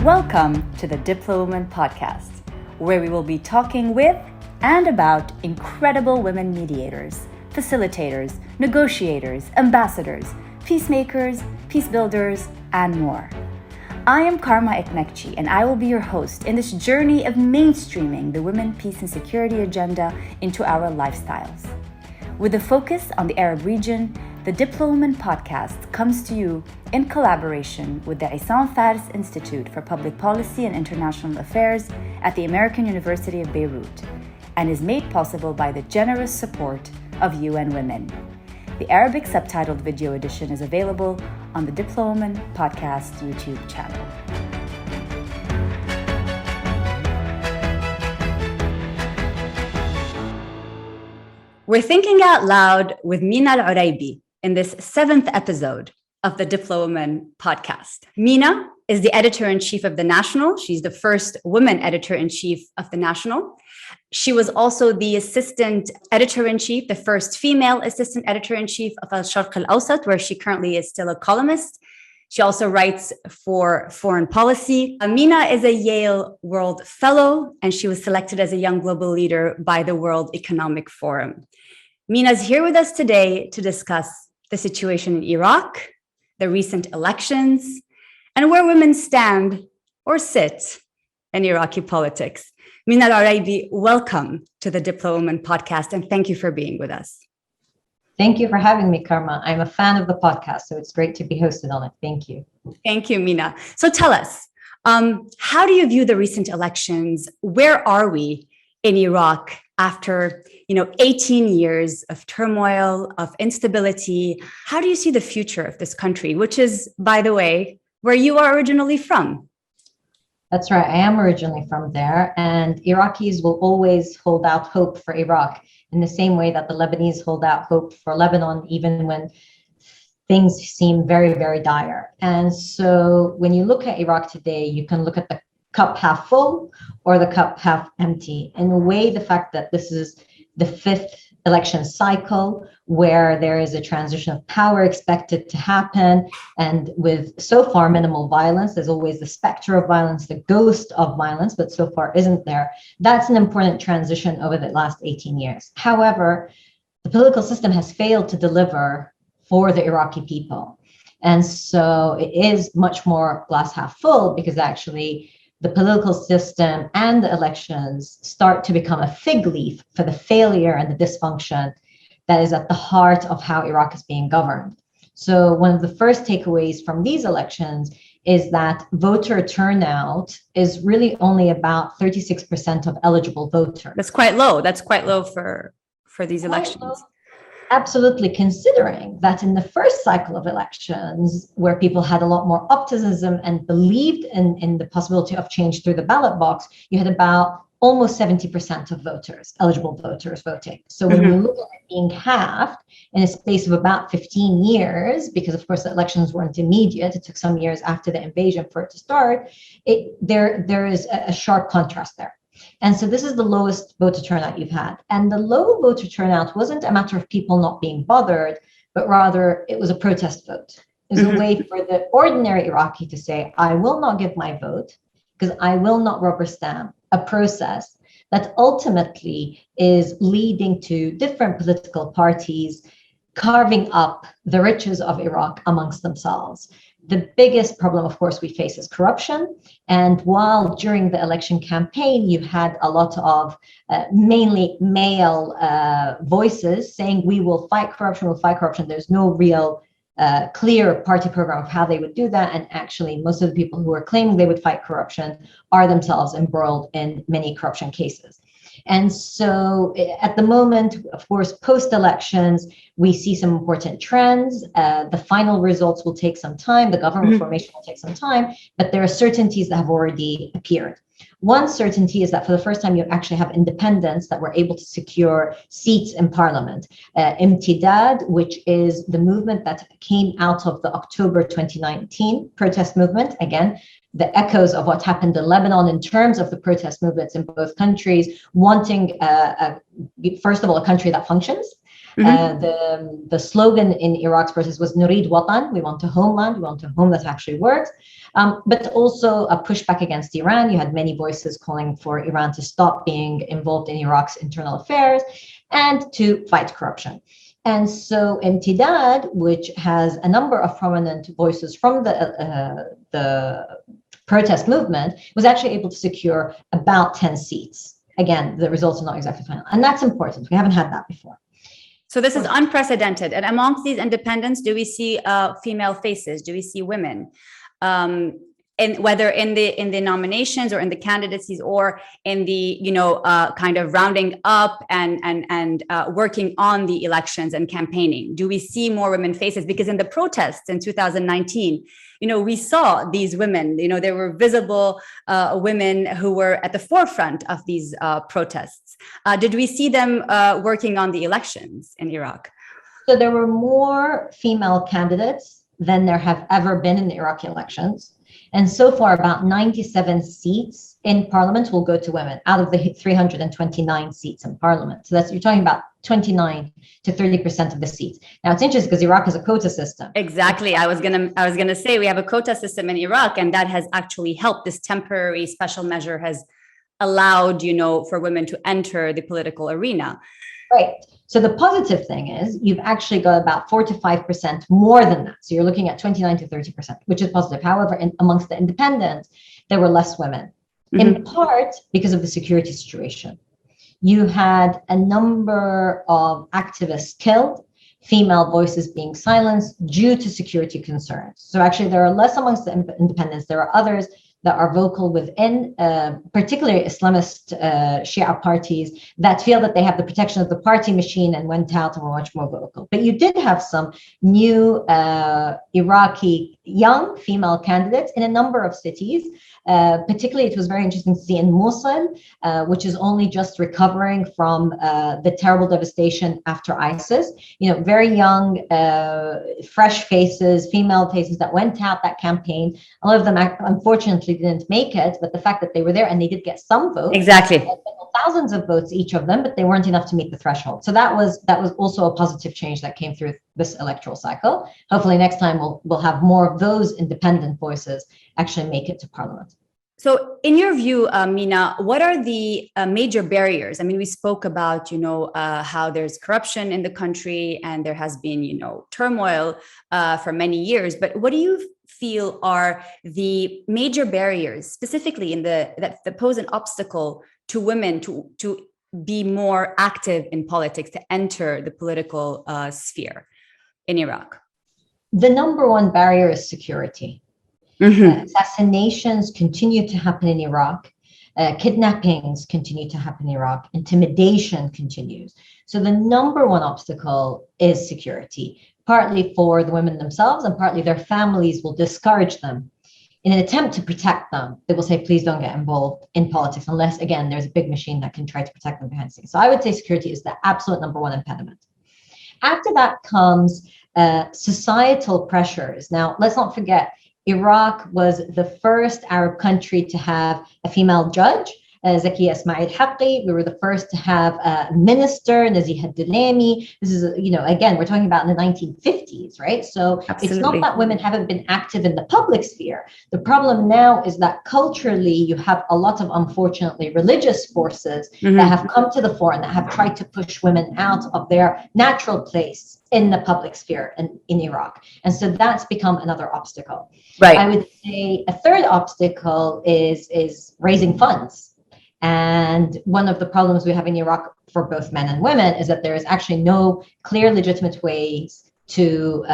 Welcome to the Diplowoman podcast, where we will be talking with and about incredible women mediators, facilitators, negotiators, ambassadors, peacemakers, peace builders, and more. I am Karma Ekmekji, and I will be your host in this journey of mainstreaming the women, peace, and security agenda into our lifestyles. With a focus on the Arab region, the Diplowoman podcast comes to you in collaboration with the Issam Fares Institute for Public Policy and International Affairs at the American University of Beirut, and is made possible by the generous support of UN Women. The Arabic subtitled video edition is available on the Diplowoman podcast YouTube channel. We're thinking out loud with Mina Al-Oraibi in this 7th episode of the Diplowoman podcast. Mina is the editor-in-chief of The National. She's the first woman editor-in-chief of The National. She was also the assistant editor-in-chief, the first female assistant editor-in-chief of Al-Sharq Al-Awsat, where she currently is still a columnist. She also writes for Foreign Policy. Mina is a Yale World Fellow, and she was selected as a Young Global Leader by the World Economic Forum. Mina's here with us today to discuss the situation in Iraq, the recent elections, and where women stand or sit in Iraqi politics. Mina Al-Oraibi, welcome to the Diplowoman podcast, and thank you for being with us. Thank you for having me, Karma. I'm a fan of the podcast, so it's great to be hosted on it. Thank you. Thank you, Mina. So tell us, how do you view the recent elections? Where are we in Iraq after 18 years of turmoil, of instability? How do you see the future of this country, which is, by the way, where you are originally from? That's right. I am originally from there, and Iraqis will always hold out hope for Iraq in the same way that the Lebanese hold out hope for Lebanon, even when things seem very, very dire. And so when you look at Iraq today, you can look at the cup half full or the cup half empty. In a way, the fact that this is the 5th election cycle where there is a transition of power expected to happen, and with so far minimal violence, there's always the specter of violence, the ghost of violence, but so far isn't there. That's an important transition over the last 18 years. However, the political system has failed to deliver for the Iraqi people. And so it is much more glass half full, because actually the political system and the elections start to become a fig leaf for the failure and the dysfunction that is at the heart of how Iraq is being governed. So one of the first takeaways from these elections is that voter turnout is really only about 36% of eligible voters. That's quite low. That's quite low for these elections. Absolutely, considering that in the first cycle of elections, where people had a lot more optimism and believed in the possibility of change through the ballot box, you had about almost 70% of voters, eligible voters, voting. So when you look at it being halved in a space of about 15 years, because of course the elections weren't immediate, it took some years after the invasion for it to start, there is a sharp contrast there. And so this is the lowest voter turnout you've had. And the low voter turnout wasn't a matter of people not being bothered, but rather it was a protest vote. It was a way for the ordinary Iraqi to say, I will not give my vote because I will not rubber stamp a process that ultimately is leading to different political parties carving up the riches of Iraq amongst themselves. The biggest problem, of course, we face is corruption. And while during the election campaign, you had a lot of mainly male voices saying, we will fight corruption, there's no real clear party program of how they would do that. And actually, most of the people who are claiming they would fight corruption are themselves embroiled in many corruption cases. And so at the moment, of course, post-elections, we see some important trends. The final results will take some time. The government formation will take some time, but there are certainties that have already appeared. One certainty is that for the first time, you actually have independents that were able to secure seats in parliament. Imtidad, which is the movement that came out of the October 2019 protest movement, again, the echoes of what happened in Lebanon in terms of the protest movements in both countries, wanting, first of all, a country that functions, The slogan in Iraq's protest was Nurid Watan, we want a homeland, we want a home that actually works, but also a pushback against Iran. You had many voices calling for Iran to stop being involved in Iraq's internal affairs and to fight corruption. And so Imtidad, which has a number of prominent voices from the protest movement, was actually able to secure about 10 seats. Again, the results are not exactly final. And that's important. We haven't had that before. So this is unprecedented. And amongst these independents, do we see female faces? Do we see women? And whether in the nominations or in the candidacies or in the kind of rounding up and working on the elections and campaigning, do we see more women faces? Because in the protests in 2019, we saw these women. There were visible women who were at the forefront of these protests. Did we see them working on the elections in Iraq? So there were more female candidates than there have ever been in the Iraqi elections. And so far, about 97 seats in parliament will go to women out of the 329 seats in parliament. So you're talking about 29 to 30% of the seats. Now it's interesting because Iraq has a quota system. Exactly. I was gonna say we have a quota system in Iraq, and that has actually helped. This temporary special measure has allowed, for women to enter the political arena. Right. So the positive thing is you've actually got about 4 to 5% more than that. So you're looking at 29 to 30%, which is positive. However, amongst the independents, there were less women, in part because of the security situation. You had a number of activists killed, female voices being silenced due to security concerns. So actually, there are less amongst the independents. There are others that are vocal within, particularly Islamist Shia parties that feel that they have the protection of the party machine and went out and were much more vocal. But you did have some new Iraqi young female candidates in a number of cities. Particularly, it was very interesting to see in Mosul, which is only just recovering from the terrible devastation after ISIS. Very young, fresh faces, female faces that went out that campaign. A lot of them, unfortunately, didn't make it, but the fact that they were there and they did get some votes, exactly, thousands of votes each of them, but they weren't enough to meet the threshold. So that was also a positive change that came through this electoral cycle. Hopefully, next time we'll have more of those independent voices actually make it to parliament. So in your view, Mina, what are the major barriers? I mean, we spoke about, how there's corruption in the country and there has been, turmoil for many years. But what do you feel are the major barriers specifically that pose an obstacle to women to be more active in politics, to enter the political sphere in Iraq? The number one barrier is security. Assassinations continue to happen in Iraq. Kidnappings continue to happen in Iraq. Intimidation continues. So the number one obstacle is security, partly for the women themselves and partly their families will discourage them. In an attempt to protect them, they will say, please don't get involved in politics unless, again, there's a big machine that can try to protect them behind the scenes. So I would say security is the absolute number one impediment. After that comes societal pressures. Now, let's not forget, Iraq was the first Arab country to have a female judge, Zakiya Ismail Haqqi. We were the first to have a minister, Naziha Dulemi. This is, again, we're talking about in the 1950s, right? So Absolutely. It's not that women haven't been active in the public sphere. The problem now is that culturally, you have a lot of, unfortunately, religious forces that have come to the fore and that have tried to push women out of their natural place in the public sphere in Iraq. And so that's become another obstacle. Right. I would say a third obstacle is raising funds. And one of the problems we have in Iraq for both men and women is that there is actually no clear, legitimate ways to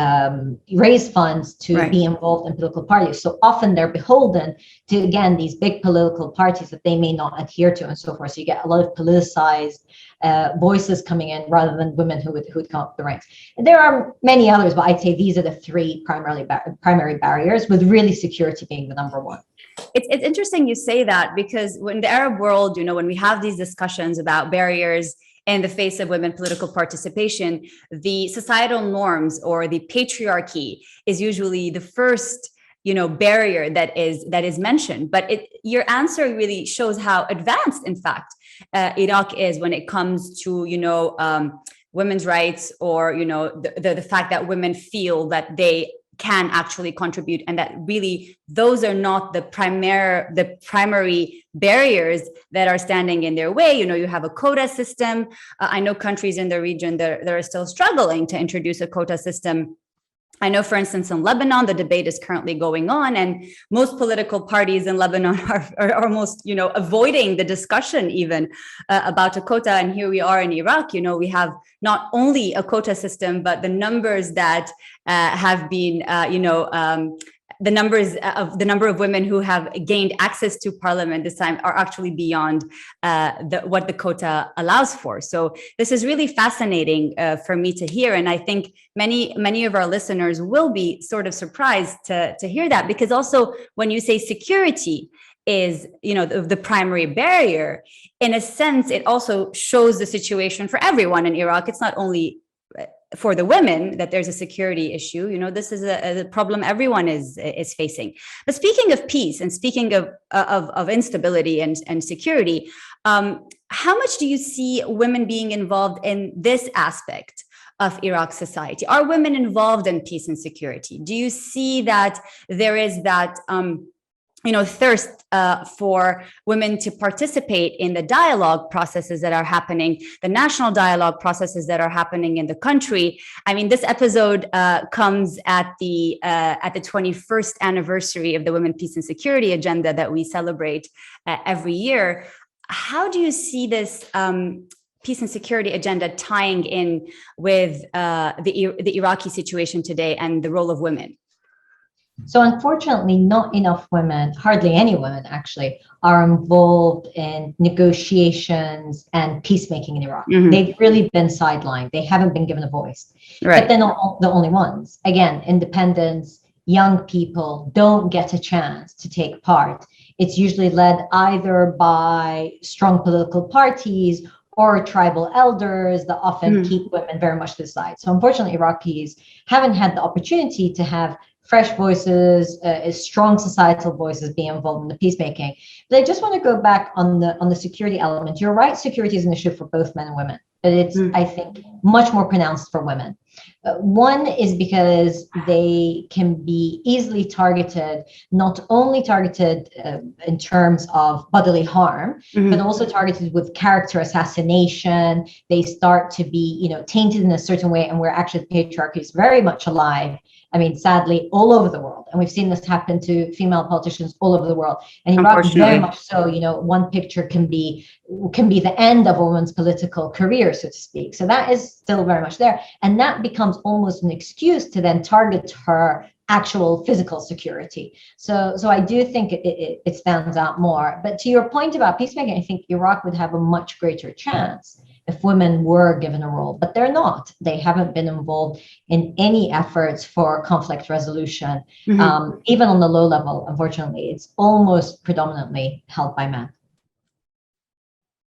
raise funds to be involved in political parties. So often they're beholden to, again, these big political parties that they may not adhere to and so forth. So you get a lot of politicized voices coming in rather than women who would come up the ranks. And there are many others, but I'd say these are the three primary barriers, with really security being the number one. It's interesting you say that, because when the Arab world, when we have these discussions about barriers in the face of women political participation, the societal norms or the patriarchy is usually the first barrier that is mentioned. But your answer really shows how advanced, in fact, Iraq is when it comes to women's rights, or the fact that women feel that they can actually contribute, and that really those are not the primary barriers that are standing in their way. You have a quota system. I know countries in the region that are still struggling to introduce a quota system. I know, for instance, in Lebanon, the debate is currently going on, and most political parties in Lebanon are almost, avoiding the discussion even about a quota. And here we are in Iraq, we have not only a quota system, but the numbers that have been, the number of women who have gained access to parliament this time are actually beyond what the quota allows for. So this is really fascinating for me to hear, and I think many of our listeners will be sort of surprised to hear that, because also when you say security is the primary barrier, in a sense it also shows the situation for everyone in Iraq. It's not only for the women that there's a security issue. This is a problem everyone is facing. But speaking of peace, and speaking of instability and security, how much do you see women being involved in this aspect of Iraq society? Are women involved in peace and security? Do you see that there is that thirst for women to participate in the dialogue processes that are happening, the national dialogue processes that are happening in the country? I mean, this episode comes at the 21st anniversary of the Women, Peace and Security agenda that we celebrate every year. How do you see this peace and security agenda tying in with the Iraqi situation today and the role of women? So unfortunately, not enough women, hardly any women actually, are involved in negotiations and peacemaking in Iraq. Mm-hmm. They've really been sidelined. They haven't been given a voice. Right. But they're not the only ones. Again, independents, young people don't get a chance to take part. It's usually led either by strong political parties or tribal elders that often keep women very much to the side. So unfortunately, Iraqis haven't had the opportunity to have fresh voices, strong societal voices being involved in the peacemaking. But I just want to go back on the security element. You're right, security is an issue for both men and women, but it's, I think, much more pronounced for women. One is because they can be easily targeted, not only targeted in terms of bodily harm, but also targeted with character assassination. They start to be, tainted in a certain way, and where actually patriarchy is very much alive. I mean, sadly, all over the world. And we've seen this happen to female politicians all over the world. And Iraq, very much so, one picture can be the end of a woman's political career, so to speak. So that is still very much there. And that becomes almost an excuse to then target her actual physical security. So I do think it stands out more. But to your point about peacemaking, I think Iraq would have a much greater chance if women were given a role, but they're not. They haven't been involved in any efforts for conflict resolution, even on the low level. Unfortunately, it's almost predominantly held by men.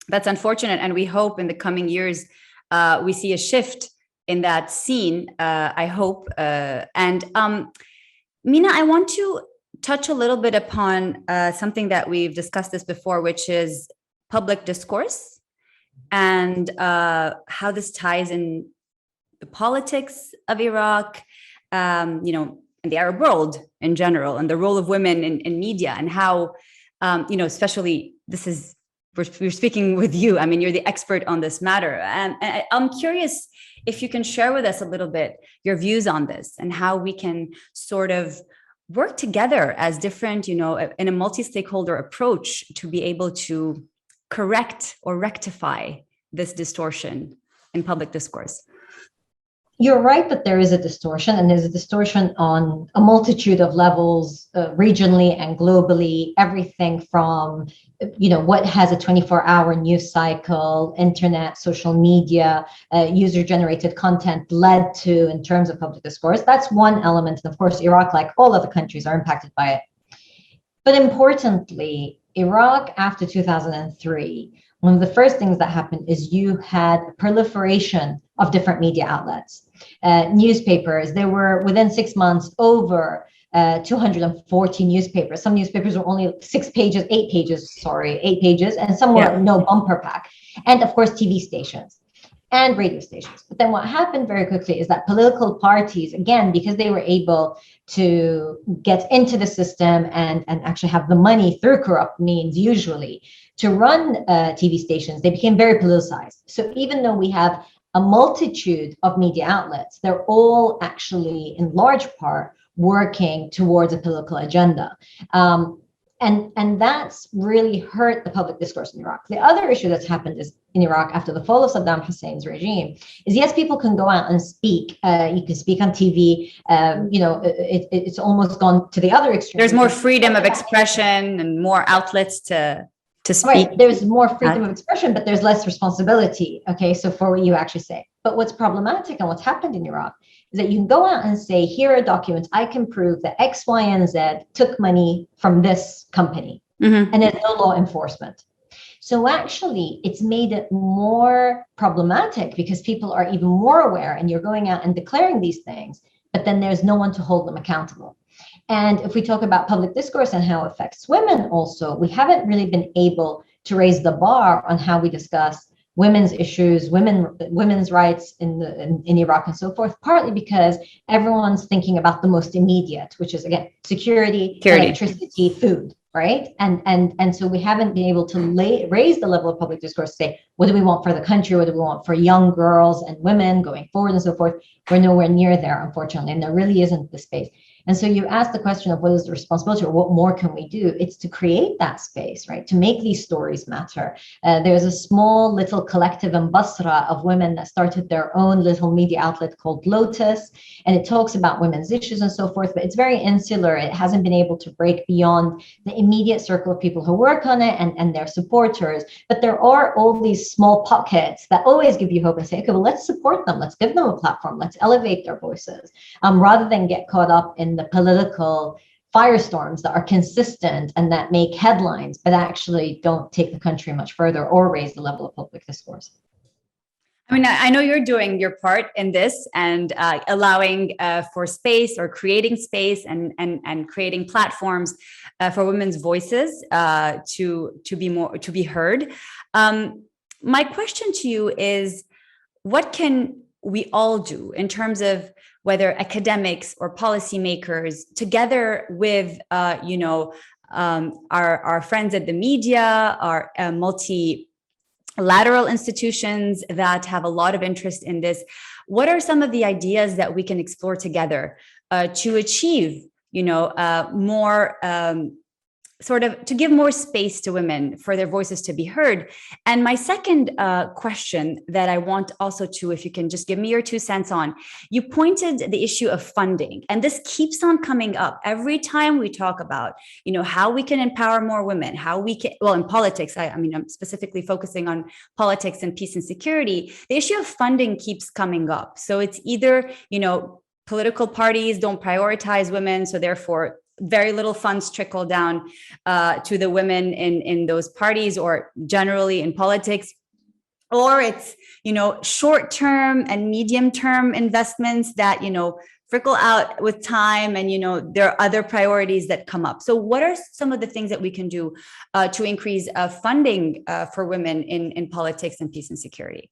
That's unfortunate, and we hope in the coming years we see a shift in that scene. I hope. And Mina, I want to touch a little bit upon something that we've discussed this before, which is public discourse, and how this ties in the politics of Iraq, and the Arab world in general, and the role of women in media, and how, especially we're speaking with you. I mean, you're the expert on this matter. And I'm curious if you can share with us a little bit your views on this, and how we can sort of work together as different, in a multi-stakeholder approach to be able to correct or rectify this distortion in public discourse. You're right that there is a distortion, and there's a distortion on a multitude of levels, regionally and globally. Everything from, what has a 24-hour news cycle, internet, social media, user-generated content led to in terms of public discourse. That's one element. And of course, Iraq, like all other countries, are impacted by it. But importantly, Iraq after 2003, one of the first things that happened is you had a proliferation of different media outlets, newspapers. There were, within 6 months, over 240 newspapers. Some newspapers were only 8 pages, and some were no bumper pack. And of course, TV stations. and radio stations. But then what happened very quickly is that political parties, again, because they were able to get into the system and actually have the money through corrupt means, usually, to run TV stations, they became very politicized. So even though we have a multitude of media outlets, they're all actually, in large part, working towards a political agenda. And that's really hurt the public discourse in Iraq. The other issue that's happened is in Iraq after the fall of Saddam Hussein's regime is, yes, people can go out and speak. You can speak on TV. It's almost gone to the other extreme. There's more freedom of expression and more outlets to speak. Right. There's more freedom of expression, but there's less responsibility. Okay, so for what you actually say. But what's problematic and what's happened in Iraq is that you can go out and say, here are documents, I can prove that X, Y, and Z took money from this company, and there's no law enforcement. So actually, it's made it more problematic because people are even more aware, and you're going out and declaring these things, but then there's no one to hold them accountable. And if we talk about public discourse and how it affects women also, we haven't really been able to raise the bar on how we discuss women's issues, women's rights in Iraq and so forth, partly because everyone's thinking about the most immediate, which is, again, security, electricity, food, right? And so we haven't been able to raise the level of public discourse, say, what do we want for the country? What do we want for young girls and women going forward and so forth? We're nowhere near there, unfortunately, and there really isn't the space. And so you ask the question of what is the responsibility or what more can we do? It's to create that space, right? To make these stories matter. There's a small little collective in Basra of women that started their own little media outlet called Lotus. And it talks about women's issues and so forth, but it's very insular. It hasn't been able to break beyond the immediate circle of people who work on it and their supporters. But there are all these small pockets that always give you hope and say, okay, well, let's support them. Let's give them a platform. Let's elevate their voices, rather than get caught up in the political firestorms that are consistent and that make headlines, but actually don't take the country much further or raise the level of public discourse. I mean, I know you're doing your part in this and allowing for space or creating space and creating platforms for women's voices to be heard. My question to you is, what can we all do in terms of whether academics or policymakers, together with our friends at the media, our multilateral institutions that have a lot of interest in this, what are some of the ideas that we can explore together to achieve, more sort of to give more space to women for their voices to be heard? And my second question that I want also to, if you can just give me your 2 cents on, you pointed the issue of funding, and this keeps on coming up every time we talk about, how we can empower more women, how we can, well, in politics, I'm specifically focusing on politics and peace and security. The issue of funding keeps coming up. So it's either, political parties don't prioritize women, so therefore very little funds trickle down to the women in those parties or generally in politics, or it's short-term and medium-term investments that trickle out with time, and there are other priorities that come up. So what are some of the things that we can do to increase funding for women in politics and peace and security?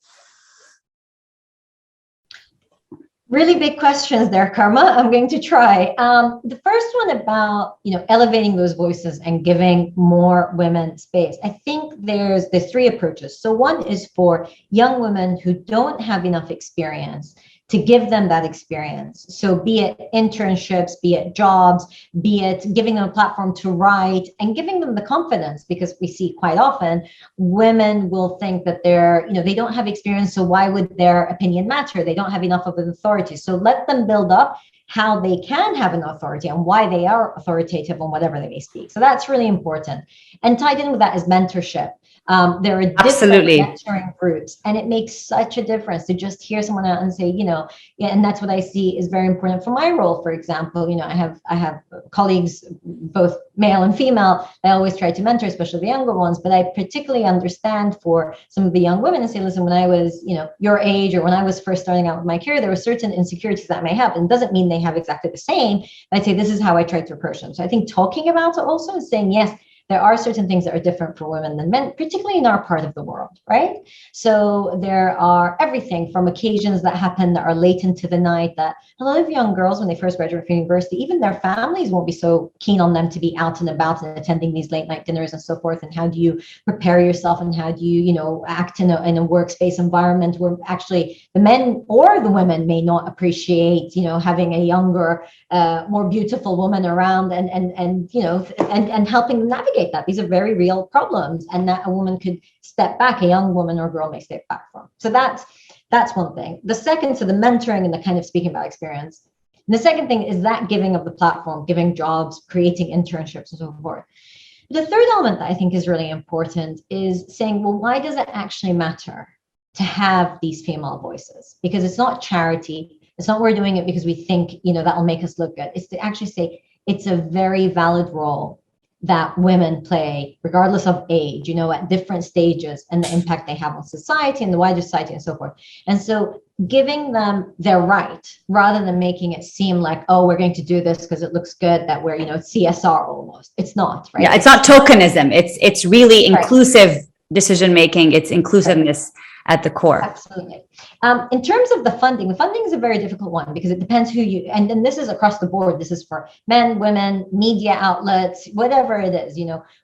Really big questions there, Karma. I'm going to try. The first one about, elevating those voices and giving more women space. I think there's 3 approaches. So one is for young women who don't have enough experience, to give them that experience. So be it internships, be it jobs, be it giving them a platform to write and giving them the confidence, because we see quite often women will think that they don't have experience, so why would their opinion matter? They don't have enough of an authority. So let them build up how they can have an authority and why they are authoritative on whatever they may speak. So that's really important. And tied in with that is mentorship. There are different mentoring groups, and it makes such a difference to just hear someone out and say, and that's what I see is very important for my role. For example, I have colleagues, both male and female, I always try to mentor, especially the younger ones, but I particularly understand for some of the young women and say, listen, when I was, your age, or when I was first starting out with my career, there were certain insecurities that I may have, and it doesn't mean they have exactly the same, but I'd say this is how I try to approach them. So I think talking about it also is saying, yes, there are certain things that are different for women than men, particularly in our part of the world, right? So there are everything from occasions that happen that are late into the night that a lot of young girls, when they first graduate from university, even their families won't be so keen on them to be out and about and attending these late night dinners and so forth. And how do you prepare yourself, and how do you, act in a workspace environment where actually the men or the women may not appreciate, having a younger, more beautiful woman around and helping them navigate that. These are very real problems, and that a woman could step back, a young woman or girl may step back from. So that's one thing. The second, so the mentoring and the kind of speaking about experience. And the second thing is that giving of the platform, giving jobs, creating internships and so forth. The third element that I think is really important is saying, well, why does it actually matter to have these female voices? Because it's not charity. It's not we're doing it because we think, that'll make us look good. It's to actually say it's a very valid role that women play, regardless of age, at different stages, and the impact they have on society and the wider society and so forth. And so giving them their right, rather than making it seem like, oh, we're going to do this because it looks good, that we're, CSR almost. It's not, right? Yeah, it's not tokenism. It's really inclusive decision-making. It's inclusiveness at the core. Absolutely. In terms of the funding is a very difficult one because it depends who you, and then this is across the board. This is for men, women, media outlets, whatever it is,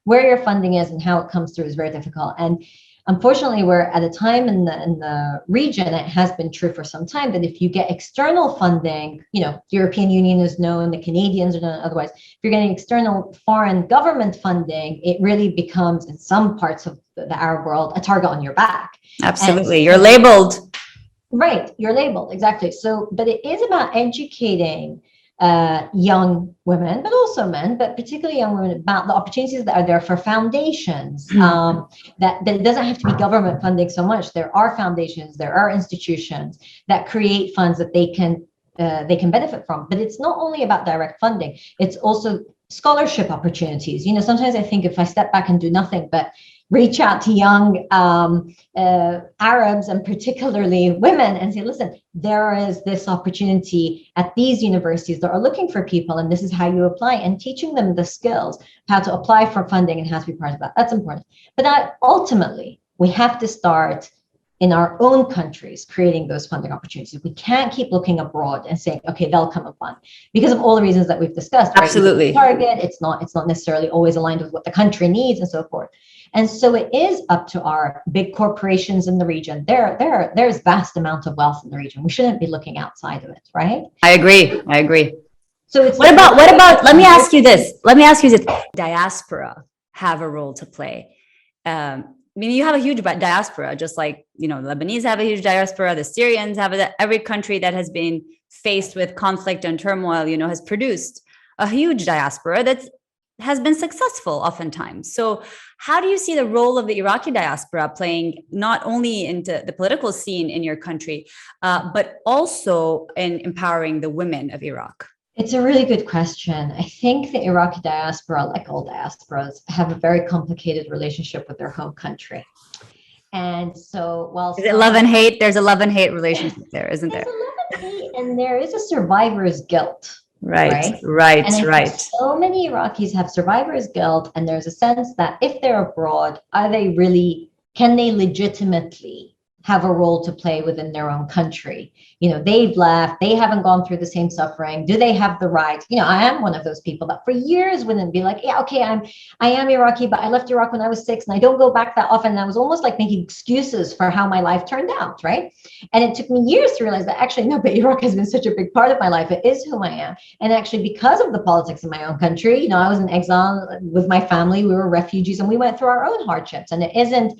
where your funding is and how it comes through is very difficult. And unfortunately, we're at a time in the region, it has been true for some time, that if you get external funding, the European Union is known, the Canadians are known, otherwise, if you're getting external foreign government funding, it really becomes, in some parts of the Arab world, a target on your back. Absolutely. You're labeled. Right. You're labeled. Exactly. So, but it is about educating young women, but also men, but particularly young women, about the opportunities that are there for foundations, that it doesn't have to be government funding so much. There are foundations, there are institutions that create funds that they can benefit from. But it's not only about direct funding, it's also scholarship opportunities. Sometimes I think if I step back and do nothing but reach out to young Arabs, and particularly women, and say, listen, there is this opportunity at these universities that are looking for people, and this is how you apply, and teaching them the skills, how to apply for funding and how to be part of that. That's important. But ultimately, we have to start in our own countries creating those funding opportunities. We can't keep looking abroad and saying, okay, they'll come and fund, because of all the reasons that we've discussed. Right? Absolutely. Target, it's not necessarily always aligned with what the country needs and so forth. And so it is up to our big corporations in the region. There's vast amount of wealth in the region. We shouldn't be looking outside of it, right? I agree. So it's what about let me ask you this. Diaspora have a role to play. You have a huge diaspora, just like, Lebanese have a huge diaspora, the Syrians have every country that has been faced with conflict and turmoil, has produced a huge diaspora that has been successful oftentimes. So how do you see the role of the Iraqi diaspora playing not only into the political scene in your country, but also in empowering the women of Iraq? It's a really good question. I think the Iraqi diaspora, like all diasporas, have a very complicated relationship with their home country. And so, is it love and hate? There's a love and hate relationship there, isn't there? There's a love and hate, and there is a survivor's guilt. Right. So many Iraqis have survivor's guilt, and there's a sense that if they're abroad, can they legitimately have a role to play within their own country? They've left, they haven't gone through the same suffering. Do they have the right? I am one of those people that for years wouldn't be like, yeah, okay, I am Iraqi, but I left Iraq when I was 6 and I don't go back that often. And I was almost like making excuses for how my life turned out, right? And it took me years to realize that actually, no, but Iraq has been such a big part of my life. It is who I am. And actually, because of the politics in my own country, I was in exile with my family. We were refugees and we went through our own hardships. And it isn't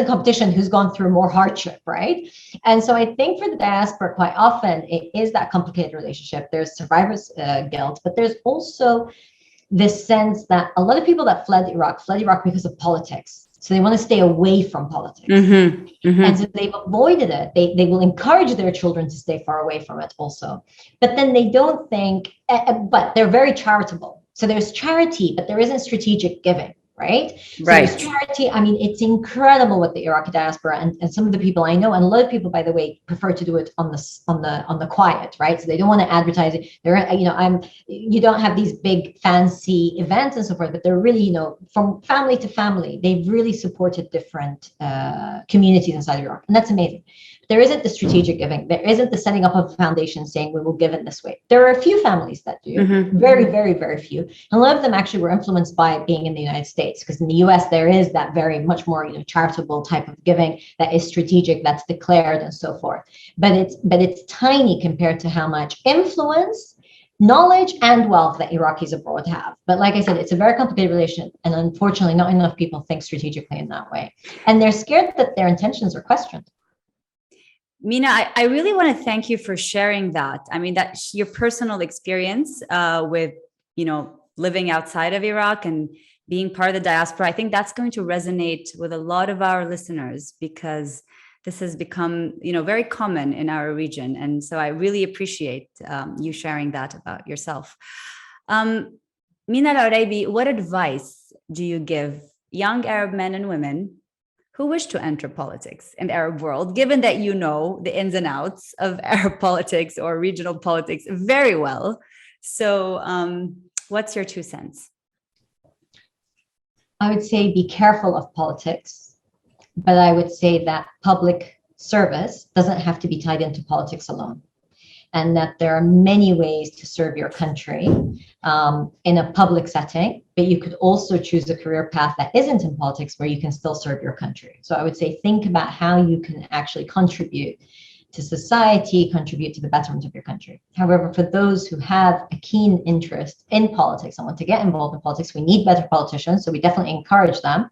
competition who's gone through more hardship, right? And so I think for the diaspora, quite often, it is that complicated relationship. There's survivor's guilt, but there's also this sense that a lot of people that fled Iraq because of politics. So they want to stay away from politics. And so they've avoided it. They will encourage their children to stay far away from it also. But then they don't think, but they're very charitable. So there's charity, but there isn't strategic giving. right? So Right. there's charity. I mean, it's incredible what the Iraqi diaspora and some of the people I know, and a lot of people, by the way, prefer to do it on the quiet, right? So they don't want to advertise it. They're, you don't have these big fancy events and so forth, but they're really, from family to family, they've really supported different communities inside Iraq, and that's amazing. There isn't the strategic giving. There isn't the setting up of a foundation saying we will give it this way. There are a few families that do, very, very, very few. And a lot of them actually were influenced by being in the United States, because in the US, there is that very much more charitable type of giving that is strategic, that's declared and so forth. But it's tiny compared to how much influence, knowledge, and wealth that Iraqis abroad have. But like I said, it's a very complicated relation. And unfortunately, not enough people think strategically in that way. And they're scared that their intentions are questioned. Mina, I really want to thank you for sharing that. I mean, that's your personal experience with, living outside of Iraq and being part of the diaspora. I think that's going to resonate with a lot of our listeners, because this has become, very common in our region. And so I really appreciate you sharing that about yourself. Mina Al-Oraibi, what advice do you give young Arab men and women who wish to enter politics in the Arab world, given that you know the ins and outs of Arab politics or regional politics very well? So what's your 2 cents? I would say be careful of politics, but I would say that public service doesn't have to be tied into politics alone, and that there are many ways to serve your country in a public setting, but you could also choose a career path that isn't in politics where you can still serve your country. So I would say think about how you can actually contribute to society, contribute to the betterment of your country. However, for those who have a keen interest in politics and want to get involved in politics, we need better politicians, so we definitely encourage them.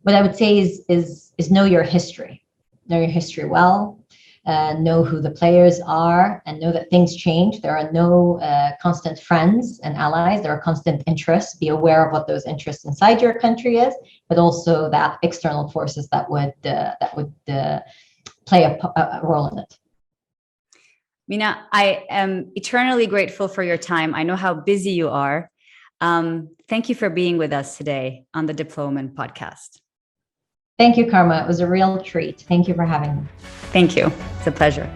What I would say is know your history. Know your history well. Know who the players are, and know that things change. There are no constant friends and allies. There are constant interests. Be aware of what those interests inside your country is, but also that external forces that would play a role in it. Mina, I am eternally grateful for your time. I know how busy you are. Thank you for being with us today on the Diplowoman podcast. Thank you, Karma. It was a real treat. Thank you for having me. Thank you. It's a pleasure.